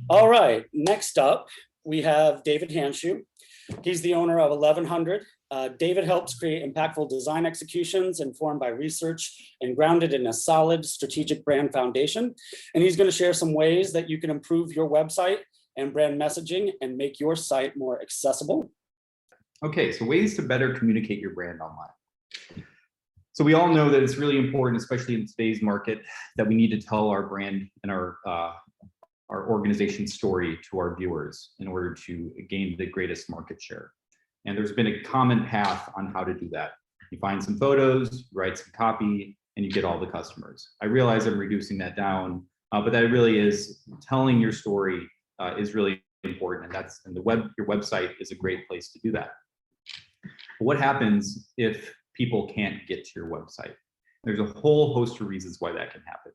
All right, next up, we have David Handschuh. He's the owner of 1100. David helps create impactful design executions informed by research and grounded in a solid strategic brand foundation. And he's going to share some ways that you can improve your website and brand messaging and make your site more accessible. Okay, so ways to better communicate your brand online. So we all know that it's really important, especially in today's market, that we need to tell our brand and our organization story to our viewers in order to gain the greatest market share. And there's been a common path on how to do that. You find some photos, write some copy, and you get all the customers. I realize I'm reducing that down, but that really is telling your story is really important, and your website is a great place to do that. But what happens if people can't get to your website? There's a whole host of reasons why that can happen.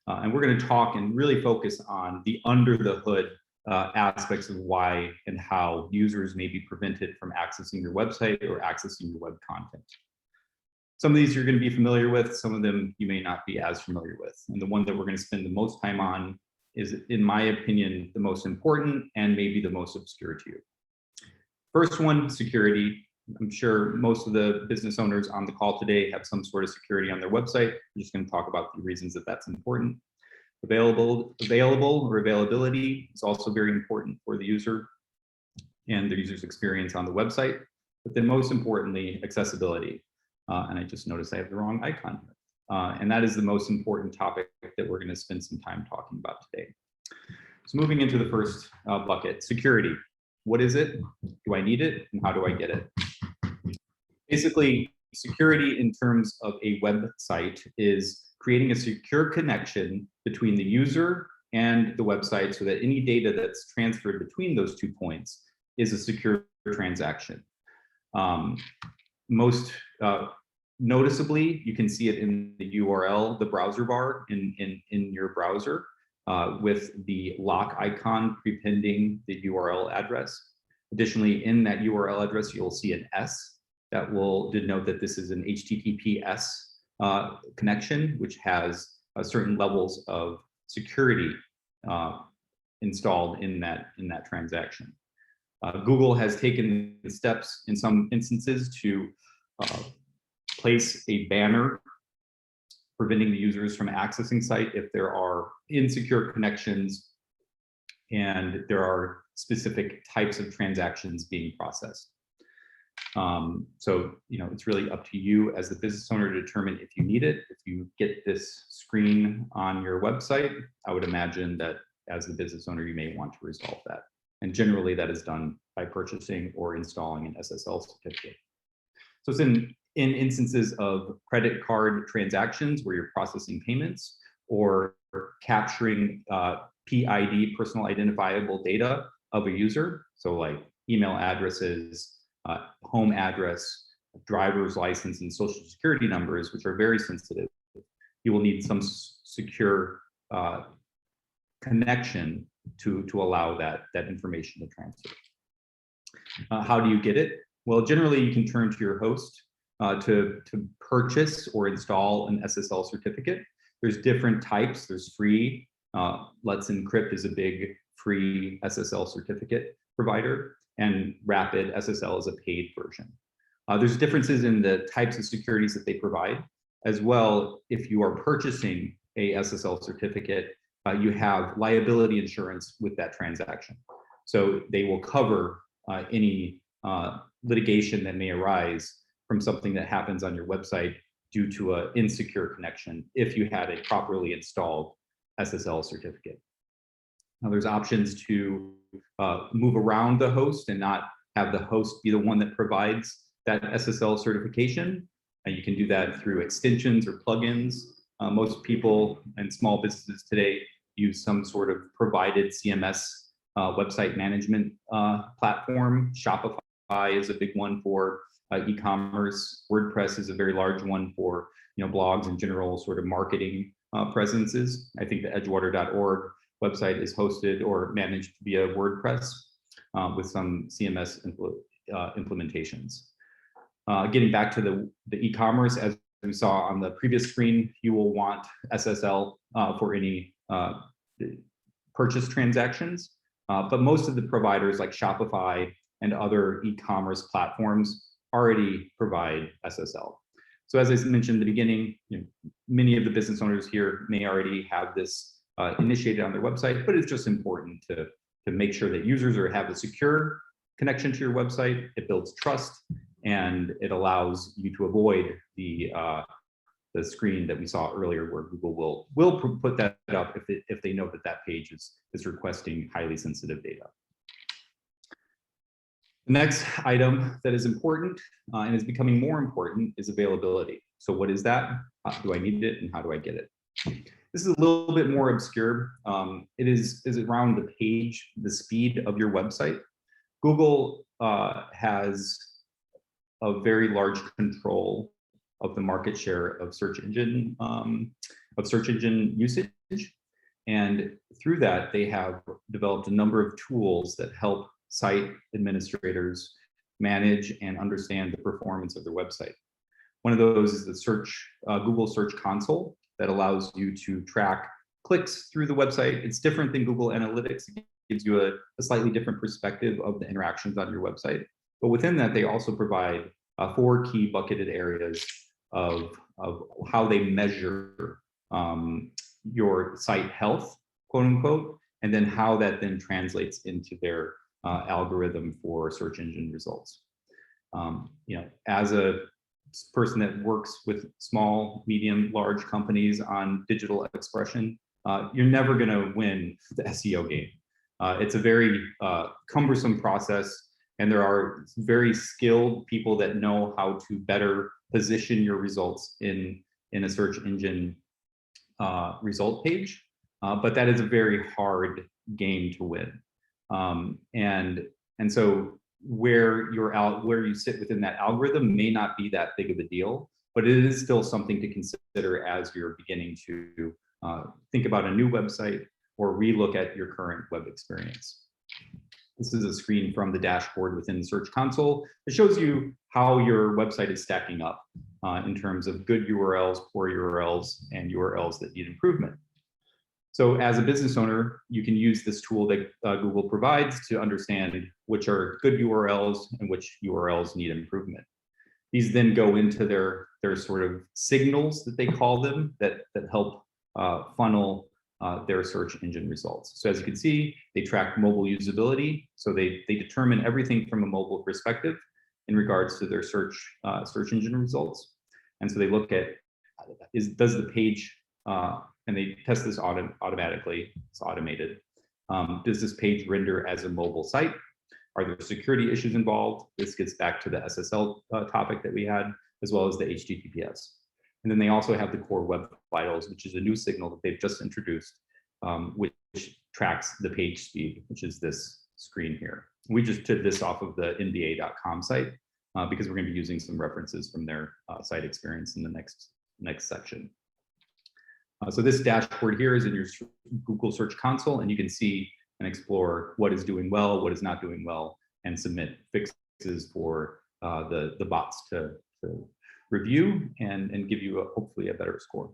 And we're going to talk and really focus on the under the hood aspects of why and how users may be prevented from accessing your website or accessing your web content. Some of these you're going to be familiar with, some of them you may not be as familiar with. And the one that we're going to spend the most time on is, in my opinion, the most important and maybe the most obscure to you. First one, security. I'm sure most of the business owners on the call today have some sort of security on their website. We're just going to talk about the reasons that that's important. Available or availability is also very important for the user and the user's experience on the website. But then most importantly, accessibility. And I just noticed I have the wrong icon here. And that is the most important topic that we're going to spend some time talking about today. So moving into the first bucket, security. What is it? Do I need it? And how do I get it? Basically, security in terms of a website is creating a secure connection between the user and the website so that any data that's transferred between those 2 points is a secure transaction. Most noticeably, you can see it in the URL, the browser bar in your browser with the lock icon prepending the URL address. Additionally, in that URL address, you'll see an S that will denote that this is an HTTPS connection, which has certain levels of security installed in that transaction. Google has taken the steps in some instances to place a banner preventing the users from accessing site if there are insecure connections and there are specific types of transactions being processed. So, it's really up to you as the business owner to determine if you need it. If you get this screen on your website, I would imagine that as the business owner, you may want to resolve that. And generally that is done by purchasing or installing an SSL certificate. So it's in instances of credit card transactions where you're processing payments or capturing PID, personal identifiable data of a user. So like email addresses, home address, driver's license, and social security numbers, which are very sensitive. You will need some secure connection to allow that information to transfer. How do you get it? Well, generally you can turn to your host to purchase or install an SSL certificate. There's different types. There's free. Let's Encrypt is a big free SSL certificate provider, and Rapid SSL is a paid version. There's differences in the types of securities that they provide. As well, if you are purchasing a SSL certificate, you have liability insurance with that transaction. So they will cover any litigation that may arise from something that happens on your website due to an insecure connection if you had a properly installed SSL certificate. Now there's options to move around the host and not have the host be the one that provides that SSL certification. And you can do that through extensions or plugins. Most people and small businesses today use some sort of provided CMS website management platform. Shopify is a big one for e-commerce. WordPress is a very large one for blogs and general sort of marketing presences. I think the edgewater.org website is hosted or managed via WordPress with some CMS implementations. Getting back to the e-commerce, as we saw on the previous screen, you will want SSL for any purchase transactions, but most of the providers like Shopify and other e-commerce platforms already provide SSL. So as I mentioned in the beginning, many of the business owners here may already have this initiated on their website, but it's just important to make sure that users have a secure connection to your website. It builds trust, and it allows you to avoid the screen that we saw earlier where Google will put that up if they know that page is requesting highly sensitive data. The next item that is important and is becoming more important is availability. So what is that? How do I need it, and how do I get it? This is a little bit more obscure. It is around the speed of your website. Google has a very large control of the market share of search engine usage, and through that they have developed a number of tools that help site administrators manage and understand the performance of their website. One of those is the Google Search Console that allows you to track clicks through the website. It's different than Google Analytics. It gives you a slightly different perspective of the interactions on your website. But within that, they also provide 4 key bucketed areas of how they measure your site health, quote unquote, and then how that then translates into their algorithm for search engine results. As a person that works with small, medium, large companies on digital expression, you're never going to win the SEO game. It's a very cumbersome process, and there are very skilled people that know how to better position your results in a search engine result page, but that is a very hard game to win. And so where you sit within that algorithm may not be that big of a deal, but it is still something to consider as you're beginning to think about a new website or relook at your current web experience. This is a screen from the dashboard within the Search Console. It shows you how your website is stacking up in terms of good URLs, poor URLs, and URLs that need improvement. So as a business owner, you can use this tool that Google provides to understand which are good URLs and which URLs need improvement. These then go into their sort of signals that they call them that help funnel their search engine results. So as you can see, they track mobile usability. So they determine everything from a mobile perspective in regards to their search engine results. And so they look at, does the page, and they test this automatically, it's automated. Does this page render as a mobile site? Are there security issues involved? This gets back to the SSL topic that we had, as well as the HTTPS. And then they also have the core web vitals, which is a new signal that they've just introduced, which tracks the page speed, which is this screen here. We just took this off of the nba.com site because we're going to be using some references from their site experience in the next section. So this dashboard here is in your Google Search Console, and you can see and explore what is doing well, what is not doing well, and submit fixes for the bots to review and give you hopefully a better score.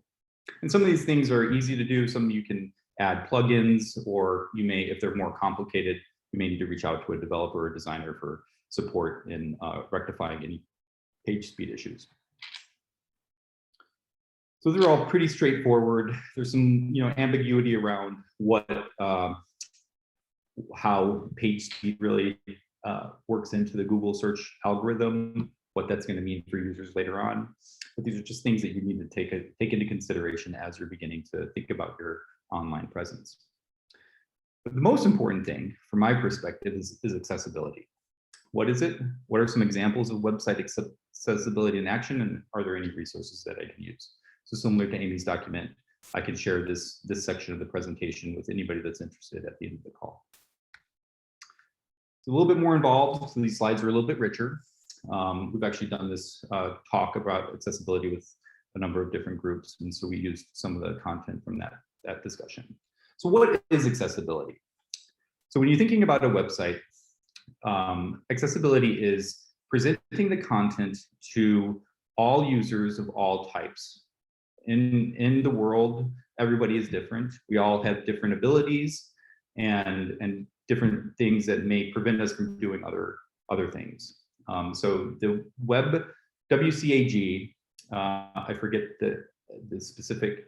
And some of these things are easy to do. Some you can add plugins, or you may, if they're more complicated, you may need to reach out to a developer or designer for support in rectifying any page speed issues. So they're all pretty straightforward. There's some ambiguity around how page speed really works into the Google search algorithm, what that's going to mean for users later on. But these are just things that you need to take into consideration as you're beginning to think about your online presence. But the most important thing, from my perspective, is accessibility. What is it? What are some examples of website accessibility in action, and are there any resources that I can use? So similar to Amy's document, I can share this section of the presentation with anybody that's interested at the end of the call. It's a little bit more involved, so these slides are a little bit richer. We've actually done this talk about accessibility with a number of different groups, and so we used some of the content from that discussion. So what is accessibility? So when you're thinking about a website, accessibility is presenting the content to all users of all types. In the world, everybody is different. We all have different abilities. and different things that may prevent us from doing other things. So the WCAG, I forget the specific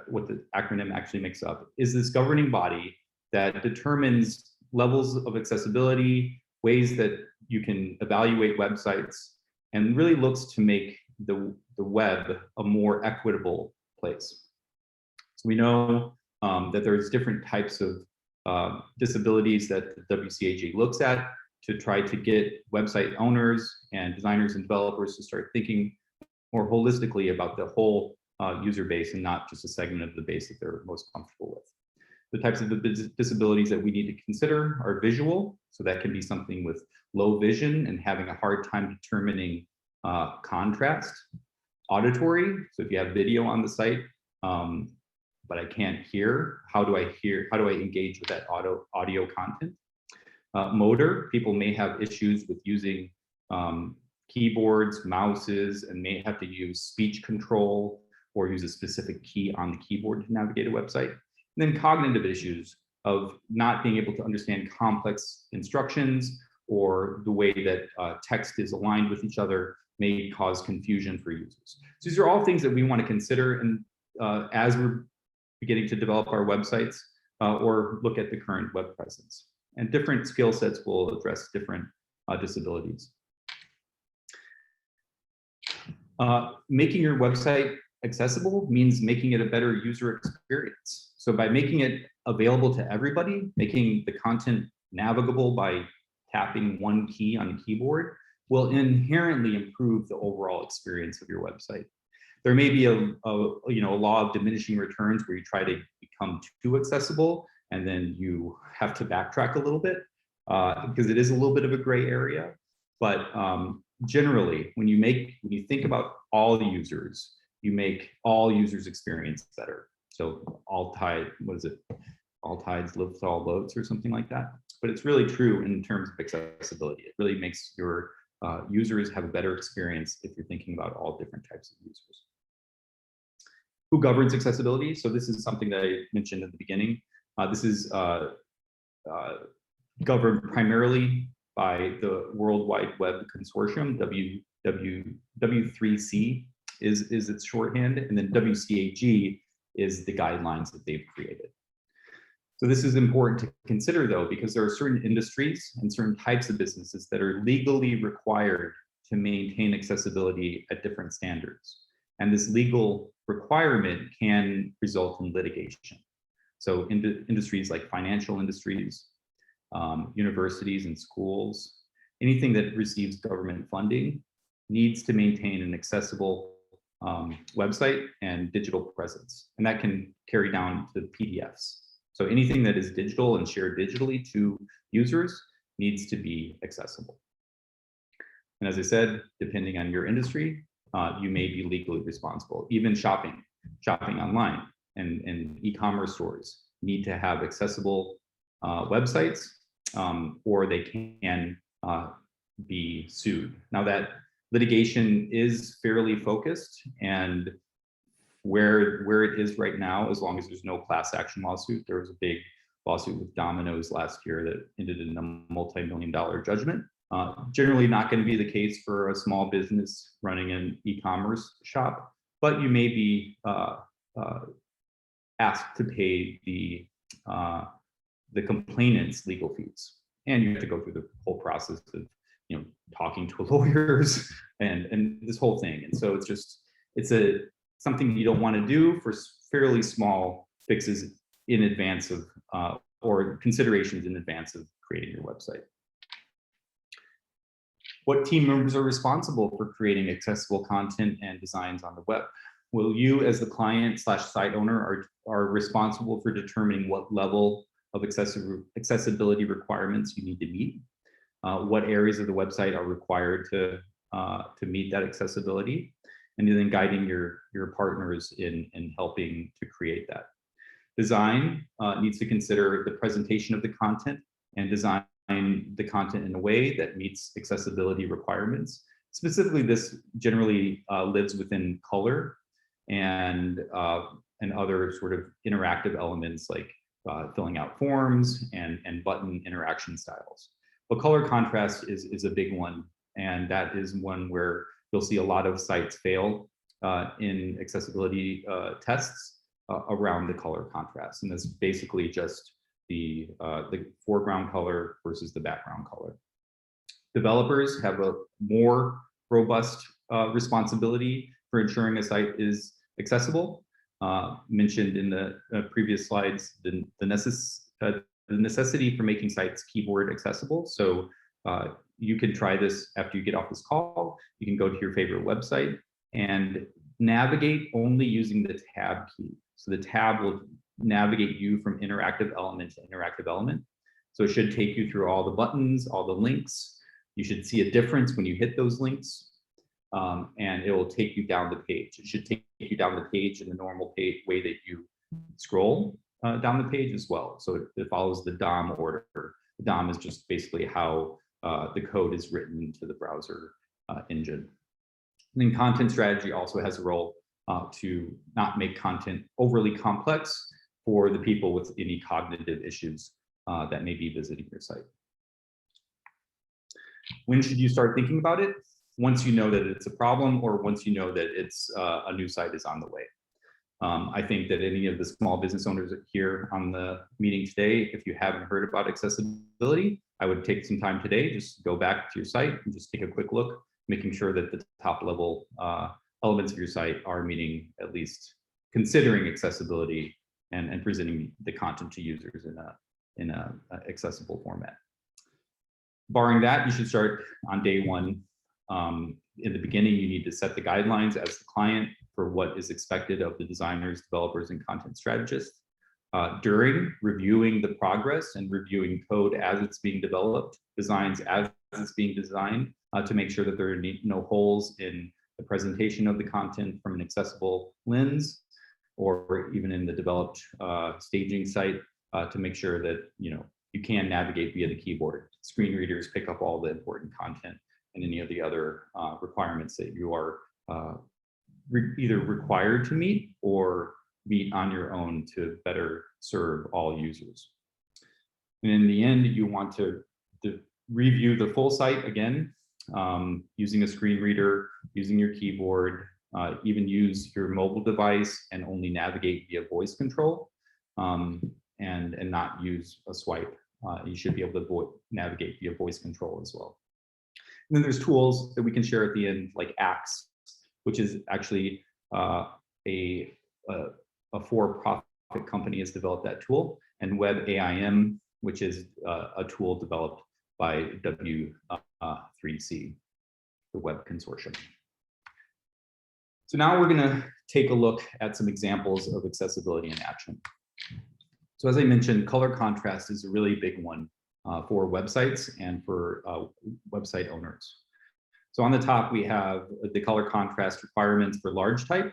what the acronym actually makes up, is this governing body that determines levels of accessibility, ways that you can evaluate websites, and really looks to make the web a more equitable place. So we know that there's different types of disabilities that the WCAG looks at to try to get website owners and designers and developers to start thinking more holistically about the whole user base and not just a segment of the base that they're most comfortable with. The types of disabilities that we need to consider are visual. So that can be something with low vision and having a hard time determining contrast. Auditory, so if you have video on the site, but I can't hear, how do I engage with that audio content? Motor, people may have issues with using keyboards, mouses, and may have to use speech control or use a specific key on the keyboard to navigate a website. And then cognitive issues of not being able to understand complex instructions or the way that text is aligned with each other may cause confusion for users. So these are all things that we want to consider and as we're beginning to develop our websites or look at the current web presence. And different skill sets will address different disabilities. Making your website accessible means making it a better user experience. So by making it available to everybody, making the content navigable by tapping one key on the keyboard will inherently improve the overall experience of your website. There may be a law of diminishing returns where you try to become too accessible and then you have to backtrack a little bit because it is a little bit of a gray area. But generally, when you think about all the users, you make all users' experience better. So all tides lift all boats or something like that. But it's really true in terms of accessibility. It really makes your users have a better experience if you're thinking about all different types of users. Who governs accessibility? So this is something that I mentioned at the beginning. This is governed primarily by the World Wide Web Consortium, W3C is its shorthand, and then WCAG is the guidelines that they've created. So this is important to consider though, because there are certain industries and certain types of businesses that are legally required to maintain accessibility at different standards. And this legal requirement can result in litigation. So industries like financial industries, universities and schools, anything that receives government funding needs to maintain an accessible website and digital presence. And that can carry down to PDFs. So anything that is digital and shared digitally to users needs to be accessible. And as I said, depending on your industry, you may be legally responsible. Even shopping online and e-commerce stores need to have accessible websites or they can be sued. Now that litigation is fairly focused, and where it is right now, as long as there's no class action lawsuit, there was a big lawsuit with Domino's last year that ended in a multi-million-dollar judgment. Generally not going to be the case for a small business running an e-commerce shop, but you may be asked to pay the complainant's legal fees, and you have to go through the whole process of talking to lawyers and this whole thing. And so it's something you don't want to do for fairly small fixes in advance of or considerations in advance of creating your website. What team members are responsible for creating accessible content and designs on the web? Well, you as the client/site owner are responsible for determining what level of accessibility requirements you need to meet, what areas of the website are required to meet that accessibility, and then guiding your partners in helping to create that. Design needs to consider the presentation of the content and design the content in a way that meets accessibility requirements. Specifically, this generally lives within color and other sort of interactive elements like filling out forms and button interaction styles. But color contrast is a big one, and that is one where you'll see a lot of sites fail in accessibility tests around the color contrast, and that's basically just the foreground color versus the background color. Developers have a more robust responsibility for ensuring a site is accessible. Mentioned in the previous slides, the necessity for making sites keyboard accessible. So you can try this after you get off this call. You can go to your favorite website and navigate only using the tab key. So the tab will navigate you from interactive element to interactive element. So it should take you through all the buttons, all the links. You should see a difference when you hit those links, and it will take you down the page. It should take you down the page in the normal way that you scroll down the page as well. So it follows the DOM order. The DOM is just basically how the code is written into the browser engine. And then content strategy also has a role to not make content overly complex for the people with any cognitive issues that may be visiting your site. When should you start thinking about it? Once you know that it's a problem, or once you know that it's a new site is on the way. I think that any of the small business owners here on the meeting today, if you haven't heard about accessibility, I would take some time today, just go back to your site and just take a quick look, making sure that the top level elements of your site are meeting, at least considering accessibility and presenting the content to users in a accessible format. Barring that, you should start on day one. In the beginning, you need to set the guidelines as the client for what is expected of the designers, developers, and content strategists. During reviewing the progress and reviewing code as it's being developed, designs as it's being designed, to make sure that there are no holes in the presentation of the content from an accessible lens, or even in the developed staging site, to make sure that you can navigate via the keyboard. Screen readers pick up all the important content and any of the other requirements that you are either required to meet or meet on your own to better serve all users. And in the end, you want to review the full site again, using a screen reader, using your keyboard, even use your mobile device and only navigate via voice control, and not use a swipe. You should be able to navigate via voice control as well. And then there's tools that we can share at the end, like Axe, which is actually a for-profit company has developed that tool, and WebAIM, which is a tool developed by W3C, the Web Consortium. So now we're going to take a look at some examples of accessibility in action. So as I mentioned, color contrast is a really big one for websites and for website owners. So on the top, we have the color contrast requirements for large type,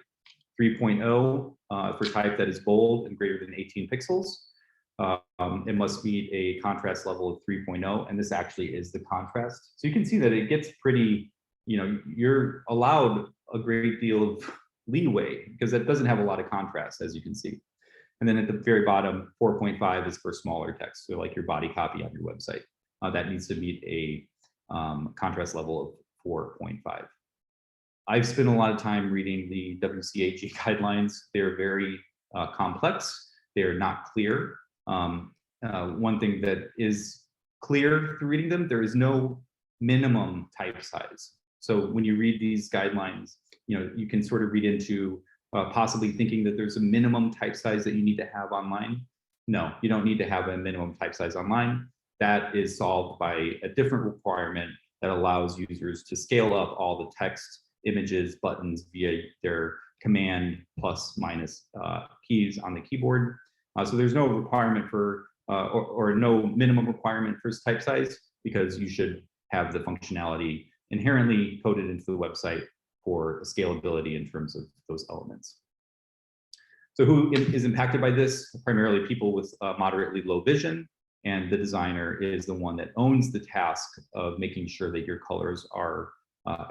3.0 for type that is bold and greater than 18 pixels. It must meet a contrast level of 3.0, and this actually is the contrast. So you can see that it gets pretty, you're allowed a great deal of leeway because it doesn't have a lot of contrast, as you can see. And then at the very bottom, 4.5 is for smaller text, so like your body copy on your website. That needs to meet a contrast level of 4.5. I've spent a lot of time reading the Wcag guidelines. They're very complex. They're not clear. One thing that is clear through reading them, there is no minimum type size. So when you read these guidelines, you can sort of read into possibly thinking that there's a minimum type size that you need to have online. No, you don't need to have a minimum type size online. That is solved by a different requirement that allows users to scale up all the text, images, buttons via their command plus minus keys on the keyboard. So there's no requirement for, or no minimum requirement for type size, because you should have the functionality inherently coded into the website for scalability in terms of those elements. So who is impacted by this? Primarily people with moderately low vision, and the designer is the one that owns the task of making sure that your colors are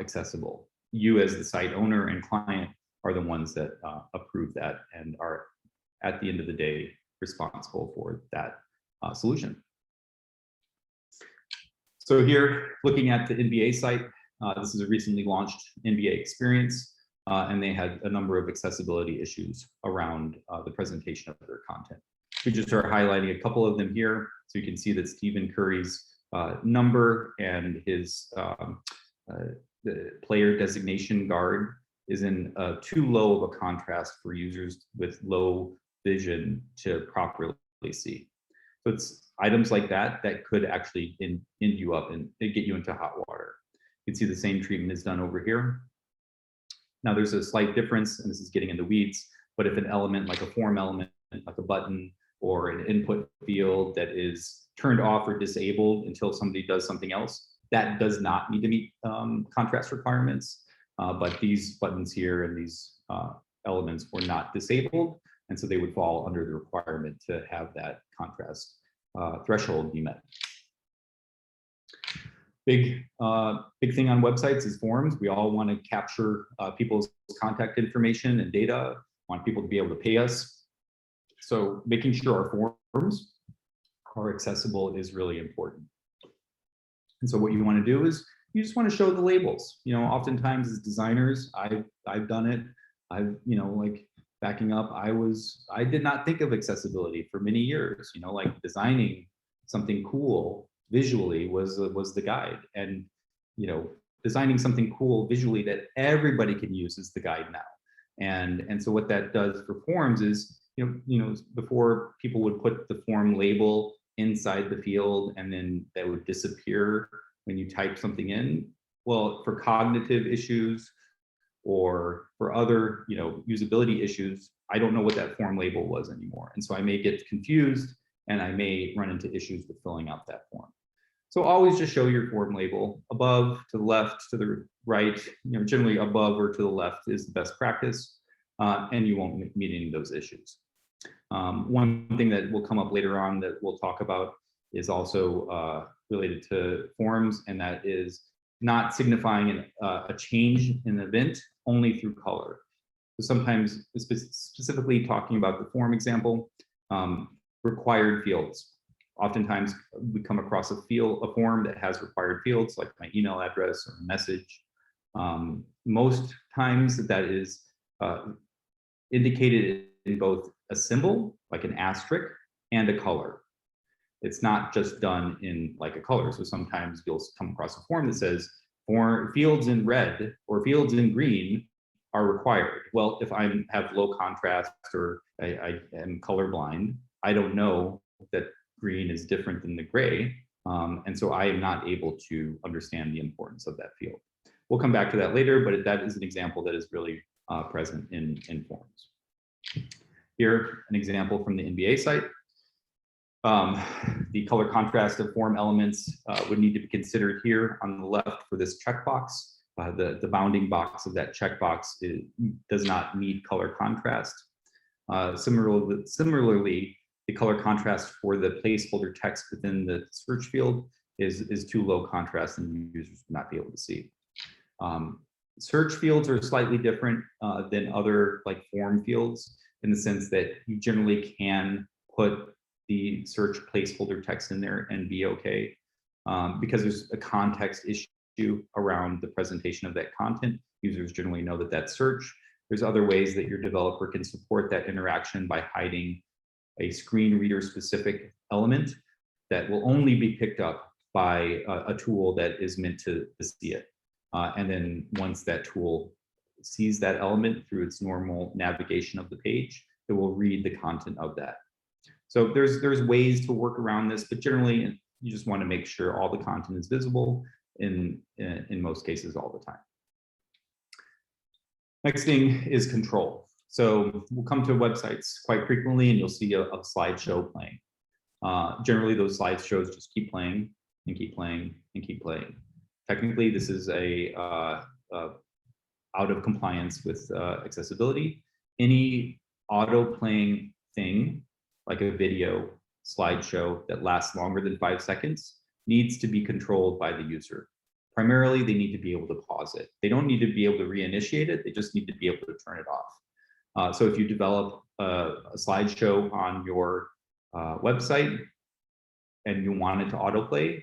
accessible. You as the site owner and client are the ones that approve that and are, at the end of the day, responsible for that solution. So here, looking at the NBA site, this is a recently launched NBA experience, and they had a number of accessibility issues around the presentation of their content. We just are highlighting a couple of them here. So you can see that Stephen Curry's number and his the player designation guard is in too low of a contrast for users with low vision to properly see. So it's items like that that could actually end you up and get you into hot water. You can see the same treatment is done over here. Now there's a slight difference, and this is getting in the weeds, but if an element like a form element, like a button or an input field that is turned off or disabled until somebody does something else, that does not need to meet contrast requirements. But these buttons here and these elements were not disabled, and so they would fall under the requirement to have that contrast threshold be met. Big thing on websites is forms. We all want to capture people's contact information and data, want people to be able to pay us. So making sure our forms are accessible is really important. And so what you want to do is you just want to show the labels. You know, oftentimes as designers, I've done it. Like backing up, I did not think of accessibility for many years. You know, like designing something cool visually was the guide, and you know, designing something cool visually that everybody can use is the guide now. And so what that does for forms is, you know, before people would put the form label inside the field and then that would disappear when you type something in. Well, for cognitive issues or for other, you know, usability issues, I don't know what that form label was anymore. And so I may get confused and I may run into issues with filling out that form. So always just show your form label above, to the left, to the right. You know, generally above or to the left is the best practice, and you won't meet any of those issues. One thing that will come up later on that we'll talk about is also related to forms, and that is not signifying a change in the event only through color. So sometimes, specifically talking about the form example, required fields. Oftentimes we come across a form that has required fields like my email address or message. Most times that is indicated in both a symbol, like an asterisk, and a color. It's not just done in like a color. So sometimes you'll come across a form that says fields in red or fields in green are required. Well, if I have low contrast or I am colorblind, I don't know that green is different than the gray. And so I am not able to understand the importance of that field. We'll come back to that later, but that is an example that is really present in forms. Here, an example from the NBA site. The color contrast of form elements would need to be considered here on the left for this checkbox. The bounding box of that checkbox does not need color contrast. Similarly, the color contrast for the placeholder text within the search field is too low contrast and users would not be able to see. Search fields are slightly different than other like form fields in the sense that you generally can put the search placeholder text in there and be okay, because there's a context issue around the presentation of that content. Users generally know that that's search. There's other ways that your developer can support that interaction by hiding a screen reader specific element that will only be picked up by a tool that is meant to see it. And then once that tool sees that element through its normal navigation of the page, it will read the content of that. So there's ways to work around this, but generally you just want to make sure all the content is visible in most cases all the time. Next thing is control. So we'll come to websites quite frequently and you'll see a slideshow playing. Generally those slideshows just keep playing and keep playing and keep playing. Technically this is out of compliance with accessibility. Any auto playing thing like a video slideshow that lasts longer than 5 seconds needs to be controlled by the user. Primarily, they need to be able to pause it. They don't need to be able to reinitiate it. They just need to be able to turn it off. So if you develop slideshow on your website and you want it to autoplay,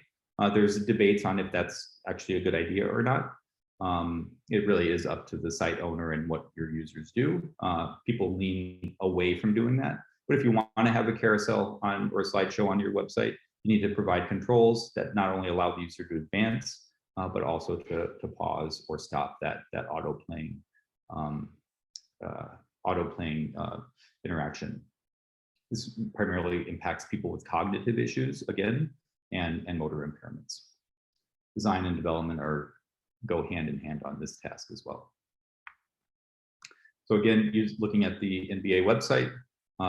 there's debates on if that's actually a good idea or not. It really is up to the site owner and what your users do. People lean away from doing that. But if you want to have a carousel on or a slideshow on your website, you need to provide controls that not only allow the user to advance, but also to pause or stop that auto-playing interaction. This primarily impacts people with cognitive issues, again, and motor impairments. Design and development go hand in hand on this task as well. So again, looking at the NBA website,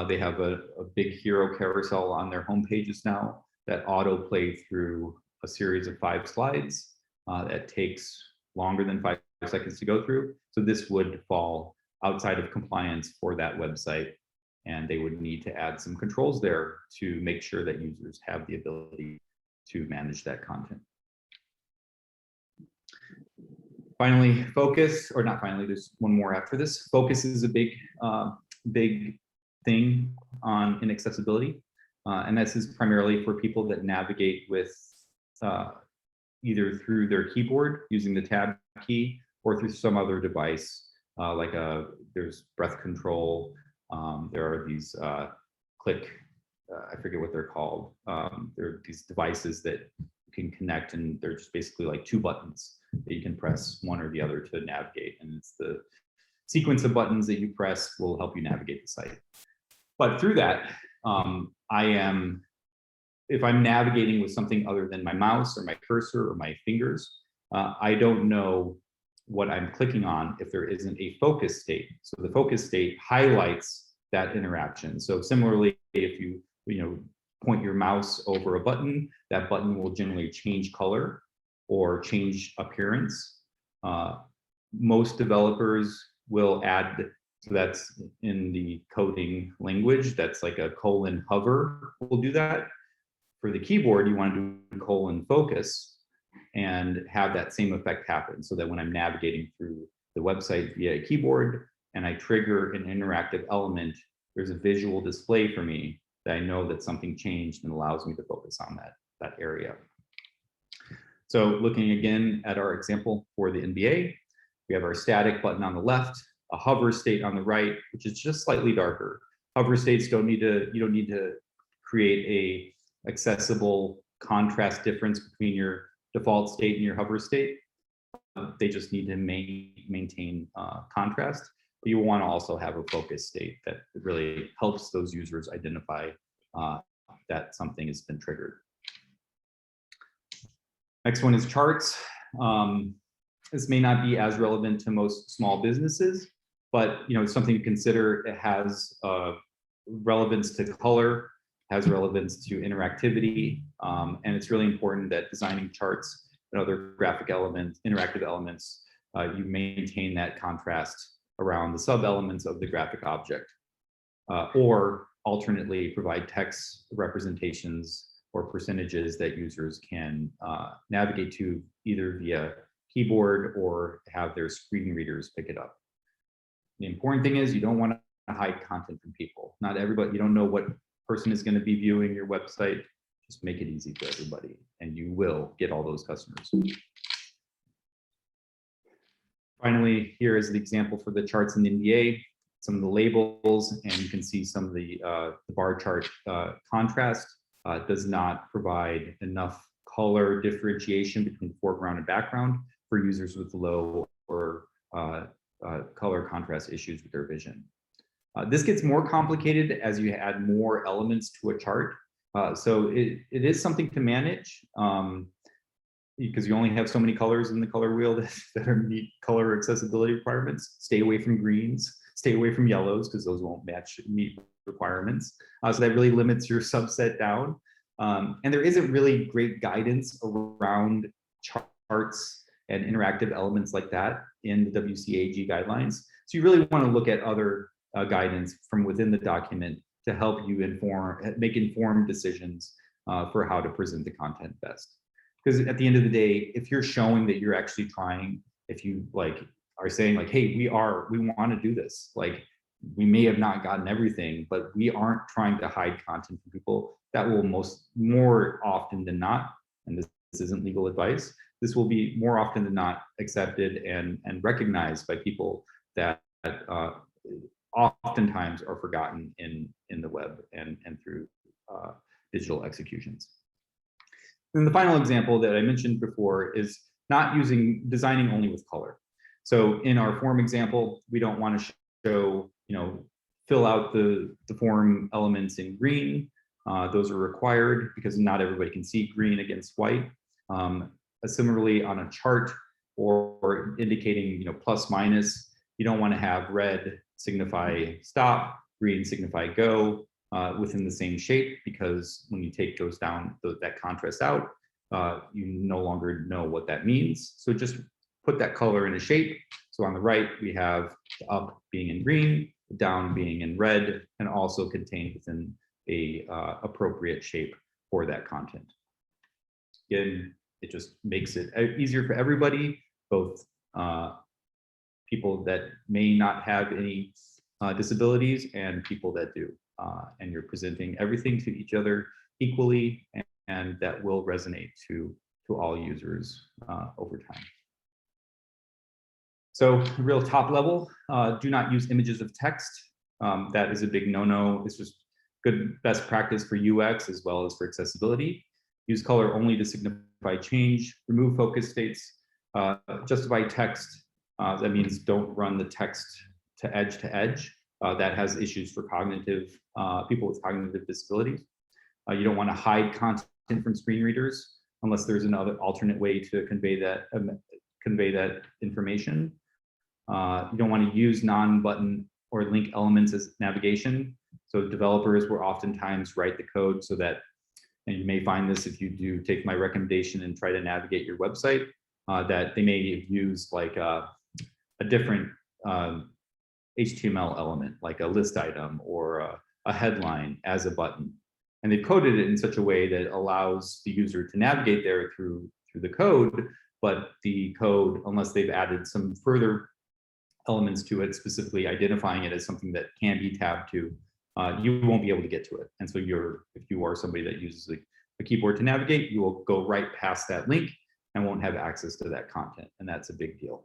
they have a big hero carousel on their home pages now that autoplay through a series of 5 slides that takes longer than 5 seconds to go through. So this would fall outside of compliance for that website, and they would need to add some controls there to make sure that users have the ability to manage that content. Finally, focus, or not finally, there's one more after this. Focus is a big thing on inaccessibility. And this is primarily for people that navigate with either through their keyboard using the tab key or through some other device, there's breath control. There are these I forget what they're called. There are these devices that you can connect, and they're just basically like 2 buttons that you can press one or the other to navigate. And it's the sequence of buttons that you press will help you navigate the site. But through that, if I'm navigating with something other than my mouse or my cursor or my fingers, I don't know what I'm clicking on if there isn't a focus state. So the focus state highlights that interaction. So similarly, if you point your mouse over a button, that button will generally change color or change appearance. Most developers will add, so that's in the coding language, that's like a colon hover will do that. For the keyboard, you want to do colon focus and have that same effect happen, so that when I'm navigating through the website via a keyboard and I trigger an interactive element, there's a visual display for me that I know that something changed and allows me to focus on that area. So looking again at our example for the NBA, we have our static button on the left, a hover state on the right, which is just slightly darker. Hover states you don't need to create a accessible contrast difference between your default state and your hover state. They just need to maintain contrast. But you want to also have a focus state that really helps those users identify that something has been triggered. Next one is charts. This may not be as relevant to most small businesses, but it's something to consider. It has relevance to color, has relevance to interactivity, and it's really important that designing charts and other graphic elements, interactive elements, you maintain that contrast around the sub-elements of the graphic object, or alternately provide text representations or percentages that users can navigate to either via keyboard or have their screen readers pick it up. The important thing is you don't want to hide content from people. Not everybody, you don't know what person is going to be viewing your website. Just make it easy for everybody and you will get all those customers. Finally, here is the example for the charts in the NBA, some of the labels, and you can see some of the bar chart contrast does not provide enough color differentiation between foreground and background for users with low or color contrast issues with their vision. This gets more complicated as you add more elements to a chart. So it is something to manage because you only have so many colors in the color wheel that are meet color accessibility requirements. Stay away from greens, stay away from yellows because those won't meet requirements. So that really limits your subset down. And there isn't really great guidance around charts and interactive elements like that in the Wcag guidelines. So you really want to look at other guidance from within the document to help you make informed decisions for how to present the content best. Because at the end of the day, if you're showing that you're actually trying, if you are saying hey, we want to do this, we may have not gotten everything, but we aren't trying to hide content from people. That will more often than not, and this isn't legal advice, this will be more often than not accepted and recognized by people that oftentimes are forgotten in the web and through digital executions. And the final example that I mentioned before is not designing only with color. So in our form example, we don't want to show, fill out the form elements in green. Those are required because not everybody can see green against white. Similarly, on a chart or indicating, plus minus, you don't want to have red signify stop, green signify go within the same shape, because when you take those down, that contrast out, you no longer know what that means. So just put that color in a shape. So on the right, we have the up being in green, the down being in red, and also contained within a appropriate shape for that content. Again, it just makes it easier for everybody, both people that may not have any disabilities and people that do. And you're presenting everything to each other equally, and that will resonate to all users over time. So real top level, do not use images of text. That is a big no-no. It's just good best practice for UX as well as for accessibility. Use color only to signify change, remove focus states, justify text. That means don't run the text to edge. That has issues for people with cognitive disabilities. You don't want to hide content from screen readers unless there's another alternate way to convey that information. You don't want to use non-button or link elements as navigation. So developers will oftentimes write the code so that, and you may find this if you do take my recommendation and try to navigate your website, that they may have used like a different HTML element, like a list item or a headline as a button. And they've coded it in such a way that allows the user to navigate there through the code, but the code, unless they've added some further elements to it, specifically identifying it as something that can be tabbed to, you won't be able to get to it. And so if you are somebody that uses a keyboard to navigate, you will go right past that link and won't have access to that content. And that's a big deal.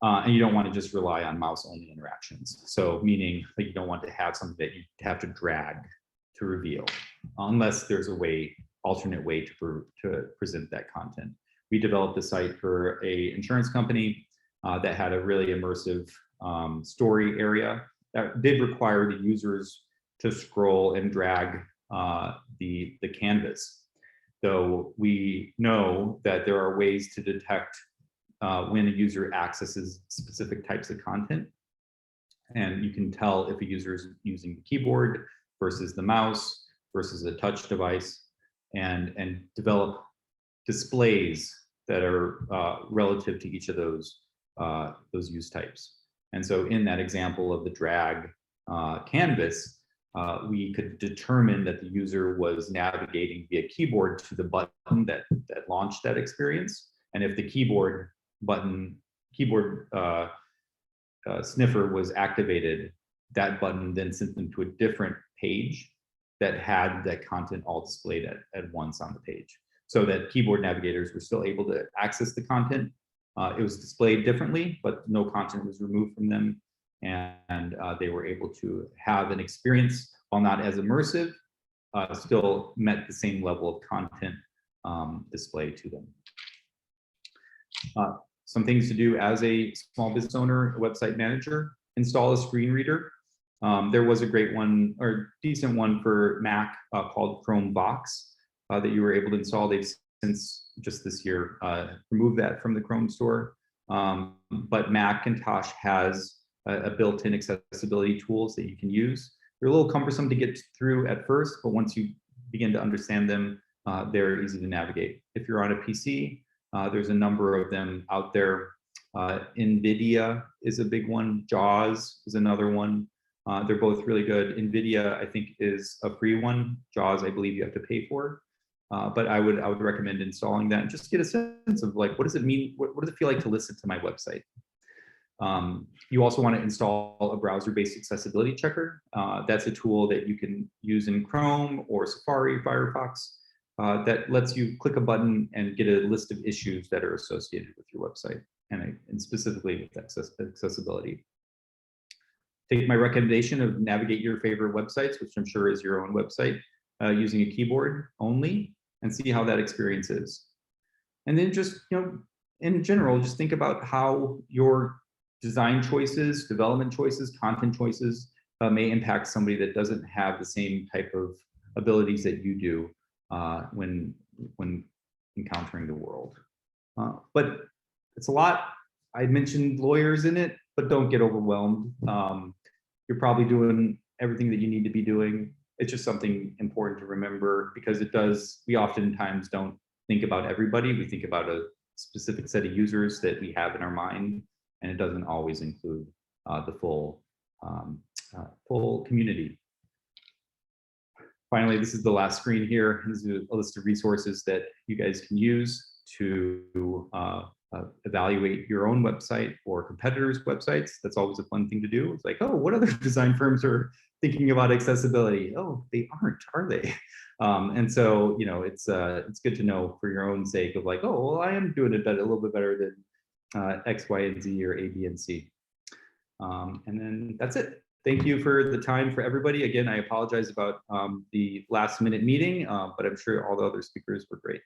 And you don't want to just rely on mouse only interactions. So meaning that you don't want to have something that you have to drag to reveal, unless there's alternate way to present that content. We developed a site for an insurance company that had a really immersive story area that did require the users to scroll and drag the canvas. Though we know that there are ways to detect when a user accesses specific types of content. And you can tell if a user is using the keyboard versus the mouse versus a touch device, and develop displays that are relative to each of those use types. And so in that example of the drag canvas, we could determine that the user was navigating via keyboard to the button that launched that experience. And if the keyboard sniffer was activated, that button then sent them to a different page that had that content all displayed at once on the page. So that keyboard navigators were still able to access the content. It was displayed differently, but no content was removed from them. And they were able to have an experience, while not as immersive, still met the same level of content display to them. Some things to do as a small business owner, a website manager: install a screen reader. There was a great one, or decent one for Mac called Chrome Box that you were able to install. They've since just this year removed that from the Chrome store. But Macintosh has a built-in accessibility tools that you can use. They're a little cumbersome to get through at first, but once you begin to understand them, they're easy to navigate. If you're on a PC, there's a number of them out there. NVIDIA is a big one. JAWS is another one. They're both really good. NVIDIA, I think, is a free one. JAWS, I believe you have to pay for. But I would recommend installing that and just get a sense of, like, what does it mean? What does it feel like to listen to my website? You also want to install a browser-based accessibility checker. That's a tool that you can use in Chrome or Safari, Firefox, that lets you click a button and get a list of issues that are associated with your website, and specifically with accessibility. Take my recommendation of navigate your favorite websites, which I'm sure is your own website, using a keyboard only, and see how that experience is. And then just, in general, just think about how your design choices, development choices, content choices may impact somebody that doesn't have the same type of abilities that you do when encountering the world. But it's a lot. I mentioned lawyers in it, but don't get overwhelmed. You're probably doing everything that you need to be doing. It's just something important to remember, because we oftentimes don't think about everybody. We think about a specific set of users that we have in our mind, and it doesn't always include the full community. Finally, this is the last screen here. This is a list of resources that you guys can use to evaluate your own website or competitors' websites. That's always a fun thing to do. It's like, oh, what other design firms are thinking about accessibility? Oh, they aren't, are they? And so, it's good to know for your own sake of like, oh, well, I am doing it better, a little bit better than X, Y, and Z, or A, B, and C. And then that's it. Thank you for the time for everybody. Again, I apologize about the last minute meeting, but I'm sure all the other speakers were great.